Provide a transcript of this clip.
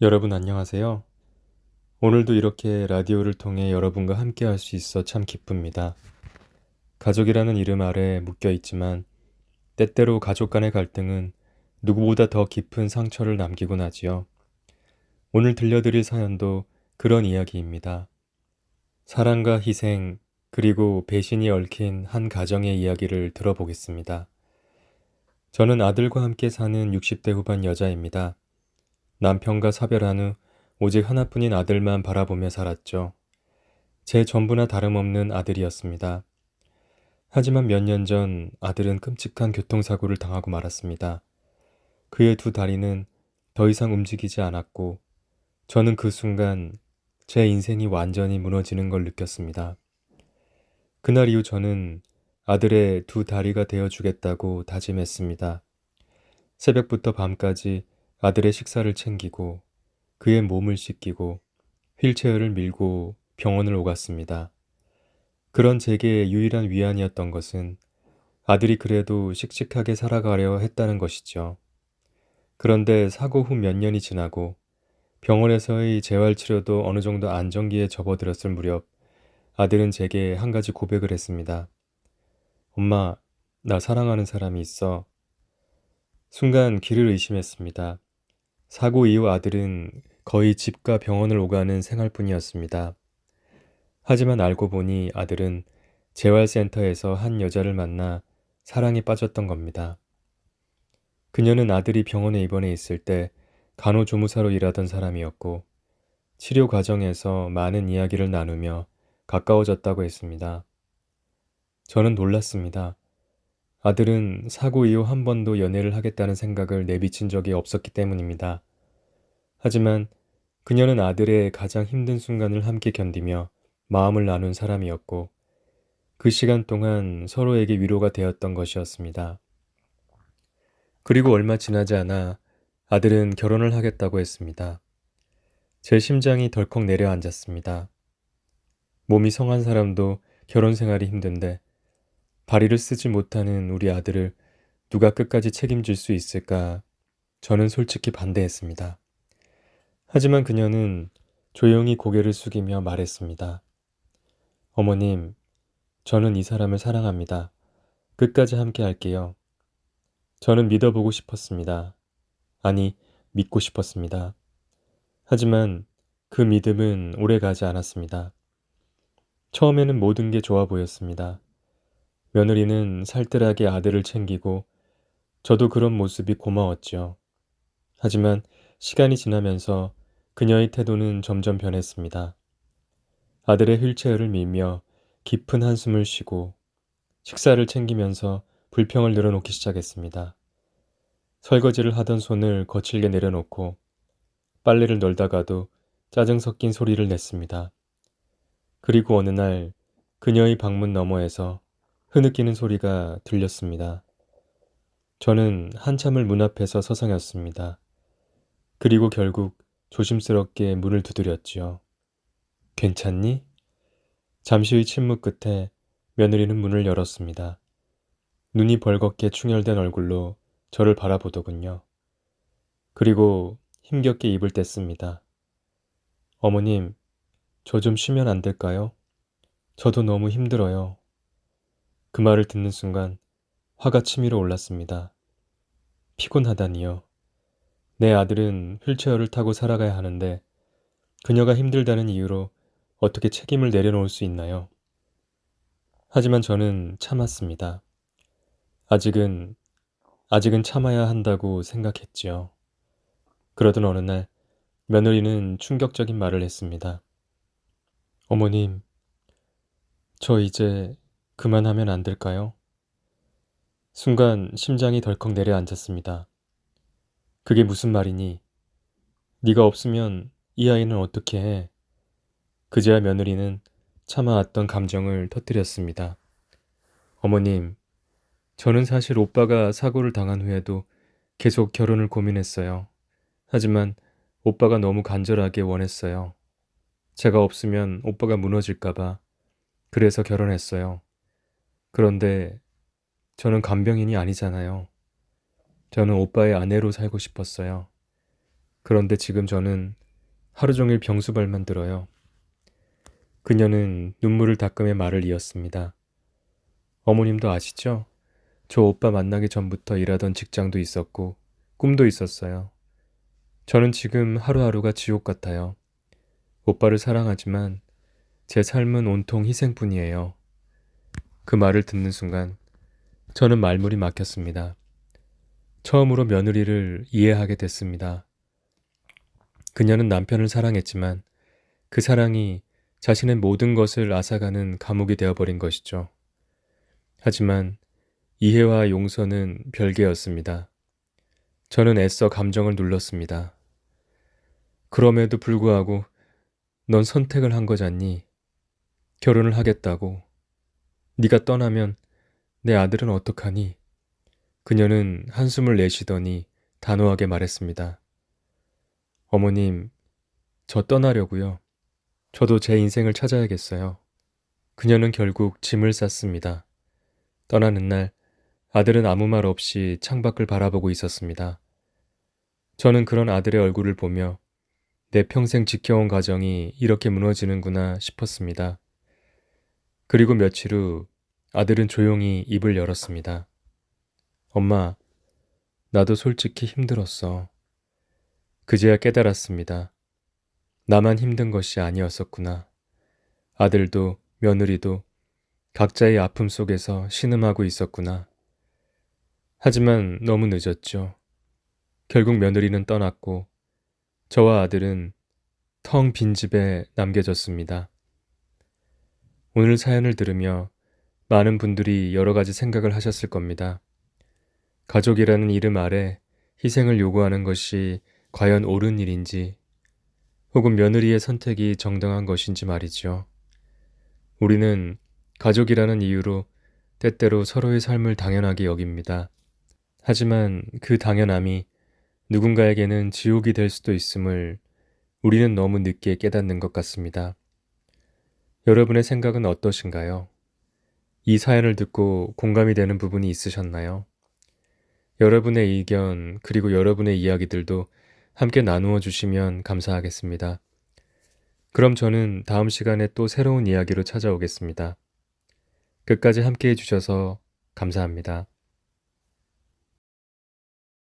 여러분 안녕하세요. 오늘도 이렇게 라디오를 통해 여러분과 함께 할 수 있어 참 기쁩니다. 가족이라는 이름 아래 묶여 있지만 때때로 가족 간의 갈등은 누구보다 더 깊은 상처를 남기곤 하지요. 오늘 들려드릴 사연도 그런 이야기입니다. 사랑과 희생, 그리고 배신이 얽힌 한 가정의 이야기를 들어보겠습니다. 저는 아들과 함께 사는 60대 후반 여자입니다. 남편과 사별한 후 오직 하나뿐인 아들만 바라보며 살았죠. 제 전부나 다름없는 아들이었습니다. 하지만 몇 년 전 아들은 끔찍한 교통사고를 당하고 말았습니다. 그의 두 다리는 더 이상 움직이지 않았고 저는 그 순간 제 인생이 완전히 무너지는 걸 느꼈습니다. 그날 이후 저는 아들의 두 다리가 되어주겠다고 다짐했습니다. 새벽부터 밤까지 아들의 식사를 챙기고 그의 몸을 씻기고 휠체어를 밀고 병원을 오갔습니다. 그런 제게 유일한 위안이었던 것은 아들이 그래도 씩씩하게 살아가려 했다는 것이죠. 그런데 사고 후 몇 년이 지나고 병원에서의 재활치료도 어느 정도 안정기에 접어들었을 무렵 아들은 제게 한 가지 고백을 했습니다. 엄마, 나 사랑하는 사람이 있어. 순간 귀를 의심했습니다. 사고 이후 아들은 거의 집과 병원을 오가는 생활뿐이었습니다. 하지만 알고 보니 아들은 재활센터에서 한 여자를 만나 사랑에 빠졌던 겁니다. 그녀는 아들이 병원에 입원해 있을 때 간호조무사로 일하던 사람이었고 치료 과정에서 많은 이야기를 나누며 가까워졌다고 했습니다. 저는 놀랐습니다. 아들은 사고 이후 한 번도 연애를 하겠다는 생각을 내비친 적이 없었기 때문입니다. 하지만 그녀는 아들의 가장 힘든 순간을 함께 견디며 마음을 나눈 사람이었고 그 시간 동안 서로에게 위로가 되었던 것이었습니다. 그리고 얼마 지나지 않아 아들은 결혼을 하겠다고 했습니다. 제 심장이 덜컥 내려앉았습니다. 몸이 성한 사람도 결혼 생활이 힘든데 다리를 쓰지 못하는 우리 아들을 누가 끝까지 책임질 수 있을까? 저는 솔직히 반대했습니다. 하지만 그녀는 조용히 고개를 숙이며 말했습니다. 어머님, 저는 이 사람을 사랑합니다. 끝까지 함께 할게요. 저는 믿어보고 싶었습니다. 아니, 믿고 싶었습니다. 하지만 그 믿음은 오래 가지 않았습니다. 처음에는 모든 게 좋아 보였습니다. 며느리는 살뜰하게 아들을 챙기고 저도 그런 모습이 고마웠죠. 하지만 시간이 지나면서 그녀의 태도는 점점 변했습니다. 아들의 휠체어를 밀며 깊은 한숨을 쉬고 식사를 챙기면서 불평을 늘어놓기 시작했습니다. 설거지를 하던 손을 거칠게 내려놓고 빨래를 널다가도 짜증 섞인 소리를 냈습니다. 그리고 어느 날 그녀의 방문 너머에서 흐느끼는 소리가 들렸습니다. 저는 한참을 문 앞에서 서성였습니다. 그리고 결국 조심스럽게 문을 두드렸지요. 괜찮니? 잠시의 침묵 끝에 며느리는 문을 열었습니다. 눈이 벌겋게 충혈된 얼굴로 저를 바라보더군요. 그리고 힘겹게 입을 뗐습니다. 어머님, 저 좀 쉬면 안 될까요? 저도 너무 힘들어요. 그 말을 듣는 순간 화가 치밀어 올랐습니다. 피곤하다니요. 내 아들은 휠체어를 타고 살아가야 하는데 그녀가 힘들다는 이유로 어떻게 책임을 내려놓을 수 있나요? 하지만 저는 참았습니다. 아직은, 아직은 참아야 한다고 생각했지요. 그러던 어느 날 며느리는 충격적인 말을 했습니다. 어머님, 저 이제 그만하면 안 될까요? 순간 심장이 덜컥 내려앉았습니다. 그게 무슨 말이니? 네가 없으면 이 아이는 어떻게 해? 그제야 며느리는 참아왔던 감정을 터뜨렸습니다. 어머님, 저는 사실 오빠가 사고를 당한 후에도 계속 결혼을 고민했어요. 하지만 오빠가 너무 간절하게 원했어요. 제가 없으면 오빠가 무너질까봐. 그래서 결혼했어요. 그런데 저는 간병인이 아니잖아요. 저는 오빠의 아내로 살고 싶었어요. 그런데 지금 저는 하루 종일 병수발만 들어요. 그녀는 눈물을 닦으며 말을 이었습니다. 어머님도 아시죠? 저 오빠 만나기 전부터 일하던 직장도 있었고 꿈도 있었어요. 저는 지금 하루하루가 지옥 같아요. 오빠를 사랑하지만 제 삶은 온통 희생뿐이에요. 그 말을 듣는 순간 저는 말문이 막혔습니다. 처음으로 며느리를 이해하게 됐습니다. 그녀는 남편을 사랑했지만 그 사랑이 자신의 모든 것을 앗아가는 감옥이 되어버린 것이죠. 하지만 이해와 용서는 별개였습니다. 저는 애써 감정을 눌렀습니다. 그럼에도 불구하고 넌 선택을 한 거잖니. 결혼을 하겠다고. 네가 떠나면 내 아들은 어떡하니? 그녀는 한숨을 내쉬더니 단호하게 말했습니다. 어머님, 저 떠나려고요. 저도 제 인생을 찾아야겠어요. 그녀는 결국 짐을 쌌습니다. 떠나는 날 아들은 아무 말 없이 창밖을 바라보고 있었습니다. 저는 그런 아들의 얼굴을 보며 내 평생 지켜온 가정이 이렇게 무너지는구나 싶었습니다. 그리고 며칠 후 아들은 조용히 입을 열었습니다. 엄마, 나도 솔직히 힘들었어. 그제야 깨달았습니다. 나만 힘든 것이 아니었었구나. 아들도 며느리도 각자의 아픔 속에서 신음하고 있었구나. 하지만 너무 늦었죠. 결국 며느리는 떠났고 저와 아들은 텅 빈 집에 남겨졌습니다. 오늘 사연을 들으며 많은 분들이 여러 가지 생각을 하셨을 겁니다. 가족이라는 이름 아래 희생을 요구하는 것이 과연 옳은 일인지 혹은 며느리의 선택이 정당한 것인지 말이죠. 우리는 가족이라는 이유로 때때로 서로의 삶을 당연하게 여깁니다. 하지만 그 당연함이 누군가에게는 지옥이 될 수도 있음을 우리는 너무 늦게 깨닫는 것 같습니다. 여러분의 생각은 어떠신가요? 이 사연을 듣고 공감이 되는 부분이 있으셨나요? 여러분의 의견 그리고 여러분의 이야기들도 함께 나누어 주시면 감사하겠습니다. 그럼 저는 다음 시간에 또 새로운 이야기로 찾아오겠습니다. 끝까지 함께 해주셔서 감사합니다.